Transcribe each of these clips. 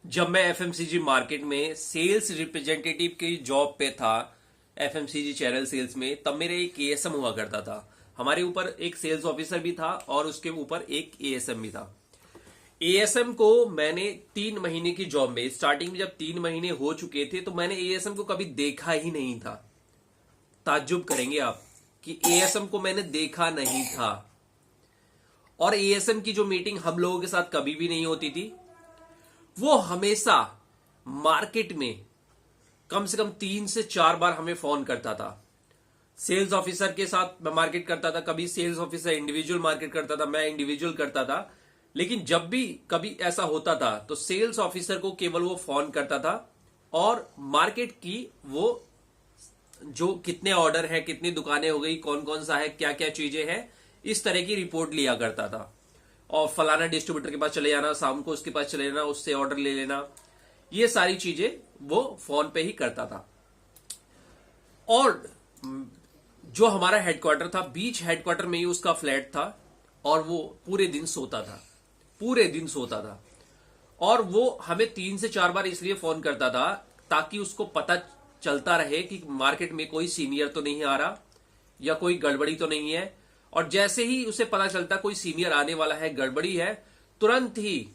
जब मैं FMCG market में सेल्स रिप्रेजेंटेटिव की जॉब पे था, एफएमसीजी चैनल सेल्स में, तब मेरे एक एएसएम हुआ करता था। हमारे ऊपर एक सेल्स ऑफिसर भी था और उसके ऊपर एक एएसएम भी था। एएसएम को मैंने 3 महीने की जॉब में, स्टार्टिंग में जब 3 महीने हो चुके थे, तो मैंने एएसएम को कभी देखा ही नहीं था। ताज्जुब करेंगे आप कि एएसएम को मैंने देखा नहीं था। और एएसएम की जो मीटिंग हम लोगों के साथ कभी भी नहीं होती थी, वो हमेशा मार्केट में कम से कम 3 से 4 बार हमें फोन करता था। सेल्स ऑफिसर के साथ मैं मार्केट करता था, कभी सेल्स ऑफिसर इंडिविजुअल मार्केट करता था, मैं इंडिविजुअल करता था। लेकिन जब भी कभी ऐसा होता था तो सेल्स ऑफिसर को केवल वो फोन करता था और मार्केट की वो जो कितने ऑर्डर है, कितनी दुकानें हो गई, कौन कौन सा है, क्या क्या चीजें हैं, इस तरह की रिपोर्ट लिया करता था। और फलाना डिस्ट्रीब्यूटर के पास चले जाना, शाम को उसके पास चले जाना, उससे ऑर्डर ले लेना, ये सारी चीजें वो फोन पे ही करता था। और जो हमारा हेडक्वार्टर था, बीच हेडक्वार्टर में ही उसका फ्लैट था और वो पूरे दिन सोता था, पूरे दिन सोता था। और वो हमें 3 से 4 बार इसलिए फोन करता था ताकि उसको पता चलता रहे कि मार्केट में कोई सीनियर तो नहीं आ रहा या कोई गड़बड़ी तो नहीं है। और जैसे ही उसे पता चलता कोई सीनियर आने वाला है, गड़बड़ी है, तुरंत ही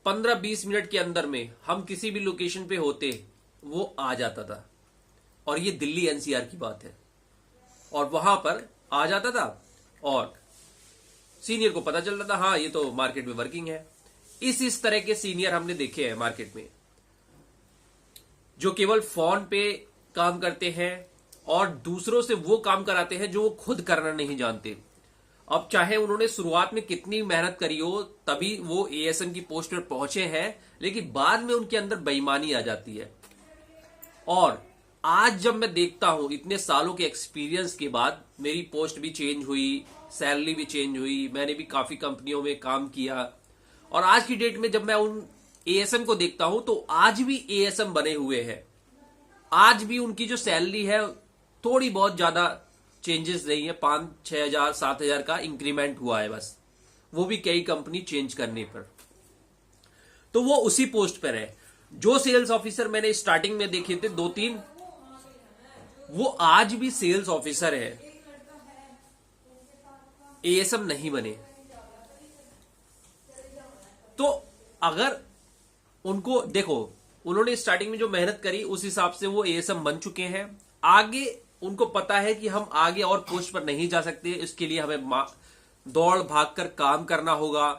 15-20 मिनट के अंदर में हम किसी भी लोकेशन पे होते, वो आ जाता था। और ये दिल्ली एनसीआर की बात है। और वहां पर आ जाता था और सीनियर को पता चलता था, हाँ ये तो मार्केट में वर्किंग है। इस तरह के सीनियर हमने देखे हैं मार्केट में, जो केवल फोन पे काम करते हैं और दूसरों से वो काम कराते हैं जो वो खुद करना नहीं जानते। अब चाहे उन्होंने शुरुआत में कितनी मेहनत करी हो, तभी वो एएसएम की पोस्ट पर पहुंचे हैं, लेकिन बाद में उनके अंदर बेईमानी आ जाती है। और आज जब मैं देखता हूं, इतने सालों के एक्सपीरियंस के बाद, मेरी पोस्ट भी चेंज हुई, सैलरी भी चेंज हुई, मैंने भी काफी कंपनियों में काम किया, और आज की डेट में जब मैं उन एएसएम को देखता हूं तो आज भी एएसएम बने हुए हैं। आज भी उनकी जो सैलरी है थोड़ी बहुत ज्यादा चेंजेस नहीं है, 5-6 हजार 7 हजार का इंक्रीमेंट हुआ है बस, वो भी कई कंपनी चेंज करने पर। तो वो उसी पोस्ट पर है। जो सेल्स ऑफिसर मैंने स्टार्टिंग में देखे थे 2-3, वो आज भी सेल्स ऑफिसर है, एएसएम नहीं बने। तो अगर उनको देखो, उन्होंने स्टार्टिंग में जो मेहनत करी उस हिसाब से वो एएसएम बन चुके हैं। आगे उनको पता है कि हम आगे और पोस्ट पर नहीं जा सकते, इसके लिए हमें दौड़ भाग कर काम करना होगा,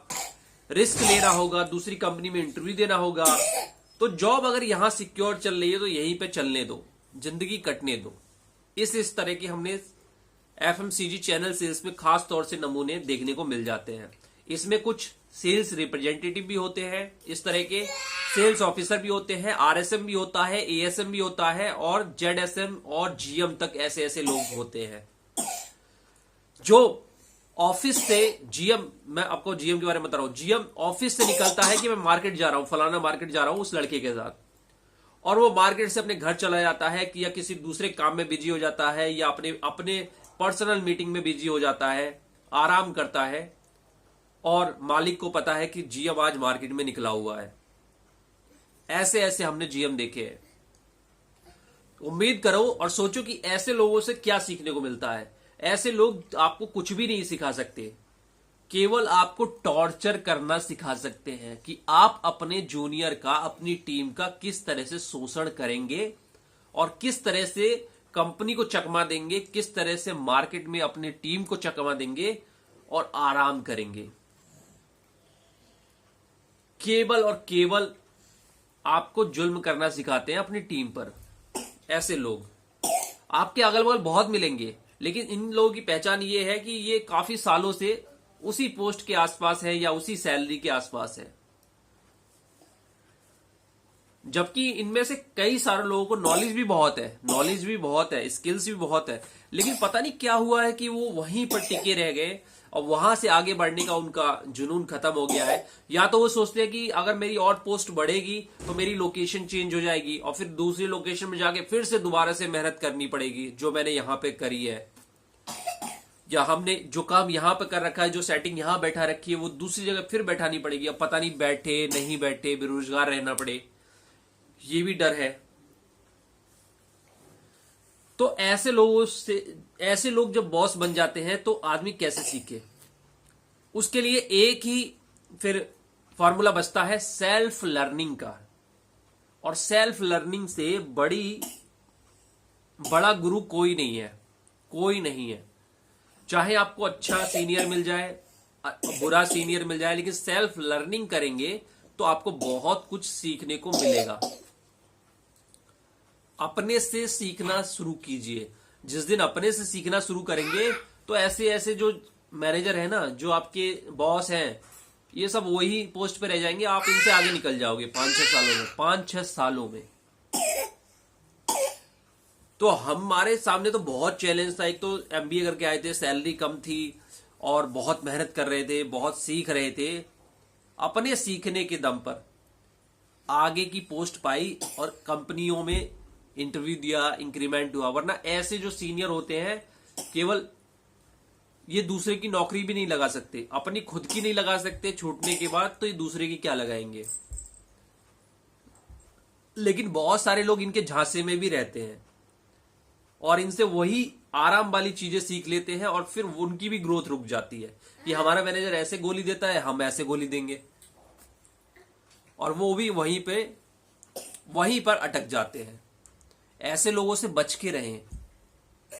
रिस्क लेना होगा, दूसरी कंपनी में इंटरव्यू देना होगा। तो जॉब अगर यहां सिक्योर चल रही है तो यहीं पे चलने दो, जिंदगी कटने दो। इस तरह के हमने एफएमसीजी चैनल सेल्स में खास तौर से नमूने देखने को मिल जाते हैं। इसमें कुछ सेल्स रिप्रेजेंटेटिव भी होते हैं, इस तरह के सेल्स ऑफिसर भी होते हैं, आरएसएम भी होता है, एएसएम भी होता है, और जेडएसएम और जीएम तक ऐसे ऐसे लोग होते हैं जो ऑफिस से जीएम, मैं आपको जीएम के बारे में बता रहा हूं, जीएम ऑफिस से निकलता है कि मैं मार्केट जा रहा हूं, फलाना मार्केट जा रहा हूं उस लड़के के साथ, और वो मार्केट से अपने घर चला जाता है कि या किसी दूसरे काम में बिजी हो जाता है या अपने अपने पर्सनल मीटिंग में बिजी हो जाता है, आराम करता है, और मालिक को पता है कि जीएम आज मार्केट में निकला हुआ है। ऐसे ऐसे हमने जीएम देखे हैं। उम्मीद करो और सोचो कि ऐसे लोगों से क्या सीखने को मिलता है। ऐसे लोग आपको कुछ भी नहीं सिखा सकते, केवल आपको टॉर्चर करना सिखा सकते हैं कि आप अपने जूनियर का, अपनी टीम का किस तरह से शोषण करेंगे और किस तरह से कंपनी को चकमा देंगे, किस तरह से मार्केट में अपनी टीम को चकमा देंगे और आराम करेंगे। केवल और केवल आपको जुल्म करना सिखाते हैं अपनी टीम पर। ऐसे लोग आपके अगल बगल बहुत मिलेंगे, लेकिन इन लोगों की पहचान ये है कि ये काफी सालों से उसी पोस्ट के आसपास है या उसी सैलरी के आसपास है, जबकि इनमें से कई सारे लोगों को नॉलेज भी बहुत है, स्किल्स भी बहुत है, लेकिन पता नहीं क्या हुआ है कि वो वहीं पर टिके रह गए और वहां से आगे बढ़ने का उनका जुनून खत्म हो गया है। या तो वो सोचते हैं कि अगर मेरी और पोस्ट बढ़ेगी तो मेरी लोकेशन चेंज हो जाएगी और फिर दूसरी लोकेशन में जाके फिर से दोबारा से मेहनत करनी पड़ेगी जो मैंने यहां पे करी है। या हमने जो काम यहां पे कर रखा है, जो सेटिंग यहां बैठा रखी है, वो दूसरी जगह फिर बैठानी पड़ेगी। अब पता नहीं बैठे नहीं बैठे, बेरोजगार रहना पड़े, ये भी डर है। तो ऐसे लोग जब बॉस बन जाते हैं तो आदमी कैसे सीखे? उसके लिए एक ही फिर फॉर्मूला बचता है, सेल्फ लर्निंग का। और सेल्फ लर्निंग से बड़ा गुरु कोई नहीं है, कोई नहीं है। चाहे आपको अच्छा सीनियर मिल जाए, बुरा सीनियर मिल जाए, लेकिन सेल्फ लर्निंग करेंगे तो आपको बहुत कुछ सीखने को मिलेगा। अपने से सीखना शुरू कीजिए। जिस दिन अपने से सीखना शुरू करेंगे तो ऐसे ऐसे जो मैनेजर है ना, जो आपके बॉस हैं, ये सब वही पोस्ट पे रह जाएंगे, आप इनसे आगे निकल जाओगे 5-6 सालों में, 5-6 सालों में। तो हमारे सामने तो बहुत चैलेंज था। एक तो एमबीए करके आए थे, सैलरी कम थी और बहुत मेहनत कर रहे थे, बहुत सीख रहे थे। अपने सीखने के दम पर आगे की पोस्ट पाई और कंपनियों में इंटरव्यू दिया, इंक्रीमेंट हुआ। वरना ऐसे जो सीनियर होते हैं, केवल ये दूसरे की नौकरी भी नहीं लगा सकते, अपनी खुद की नहीं लगा सकते छूटने के बाद, तो ये दूसरे की क्या लगाएंगे। लेकिन बहुत सारे लोग इनके झांसे में भी रहते हैं और इनसे वही आराम वाली चीजें सीख लेते हैं और फिर उनकी भी ग्रोथ रुक जाती है कि हमारा मैनेजर ऐसे गोली देता है, हम ऐसे गोली देंगे, और वो भी वहीं पर अटक जाते हैं। ऐसे लोगों से बच के रहें।